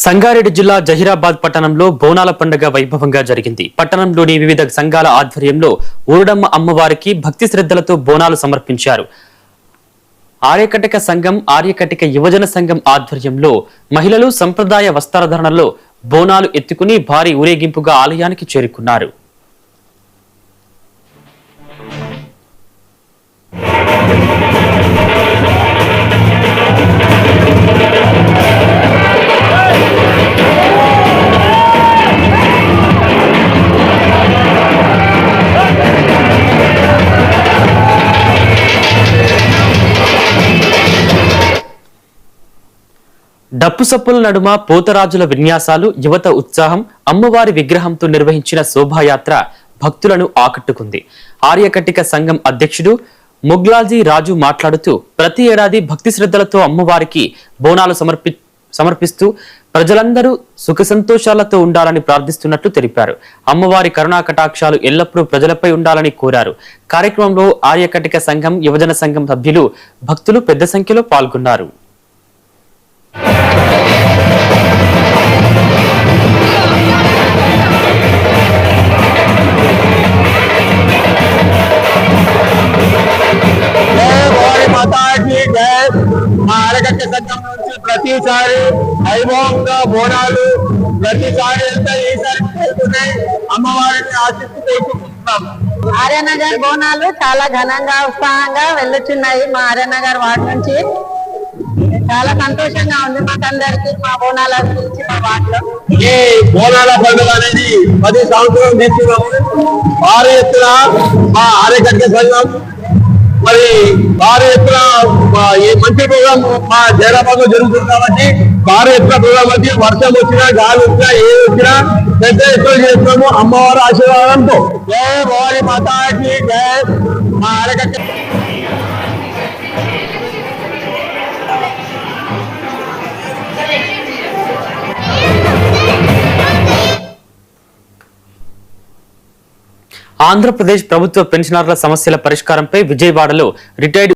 సంగారెడ్డి జిల్లా జహీరాబాద్ పట్టణంలో బోనాల పండుగ వైభవంగా జరిగింది. పట్టణంలోని వివిధ సంఘాల ఆధ్వర్యంలో ఊరడమ్మ అమ్మవారికి భక్తి శ్రద్ధలతో బోనాలు సమర్పించారు. ఆర్యకటిక సంఘం, ఆర్యకటిక యువజన సంఘం ఆధ్వర్యంలో మహిళలు సంప్రదాయ వస్త్రధారణలో బోనాలు ఎత్తుకుని భారీ ఊరేగింపుగా ఆలయానికి చేరుకున్నారు. డప్పు సప్పుల నడుమ పోతరాజుల విన్యాసాలు, యువత ఉత్సాహం, అమ్మవారి విగ్రహంతో నిర్వహించిన శోభాయాత్ర భక్తులను ఆకట్టుకుంది. ఆర్యకటిక సంఘం అధ్యక్షుడు ముగ్లాజీ రాజు మాట్లాడుతూ ప్రతి ఏడాది భక్తి శ్రద్ధలతో అమ్మవారికి బోనాలు సమర్పిస్తూ ప్రజలందరూ సుఖ సంతోషాలతో ఉండాలని ప్రార్థిస్తున్నట్లు తెలిపారు. అమ్మవారి కరుణా కటాక్షాలు ఎల్లప్పుడూ ప్రజలపై ఉండాలని కోరారు. కార్యక్రమంలో ఆర్యకటిక సంఘం, యువజన సంఘం సభ్యులు, భక్తులు పెద్ద సంఖ్యలో పాల్గొన్నారు. ఆరగట్ట సంఘం నుంచి ప్రతిసారి వైభవంగా బోనాలు ప్రతిసారి ఈసారి అమ్మవారిని ఆశిస్తున్నాం. ఆర్యనగర్ బోనాలు చాలా ఘనంగా ఉత్సాహంగా వెళ్ళొచ్చున్నాయి. మా ఆర్యనగర్ వార్డు నుంచి చాలా సంతోషంగా ఉంది మాకందరికి. మా బోనాల గురించి మా వార్డులో ఈ బోనాల పండుగ అనేది 10 సంవత్సరం తీసుకున్నాము. భారీ ఎత్తున మా ఆర్యకట్ట సంఘం మరి భారీ ఎత్తున ఈ మంచి ప్రోగ్రాం మా జైరాబాద్ లో జరుగుతుంది కాబట్టి భారీ ఎత్తున ప్రోగ్రాం వచ్చి వర్షం వచ్చినా, గాలి వచ్చినా, ఏది వచ్చినా పెద్ద ఎత్తున చేస్తున్నాము అమ్మవారి ఆశీర్వాదంతో. జై భవాని మాతాకి జై. మా ఆరగట్ట ఆంధ్రప్రదేశ్ ప్రభుత్వ పెన్షనర్ల సమస్యల పరిష్కారంపై విజయవాడలో రిటైర్డ్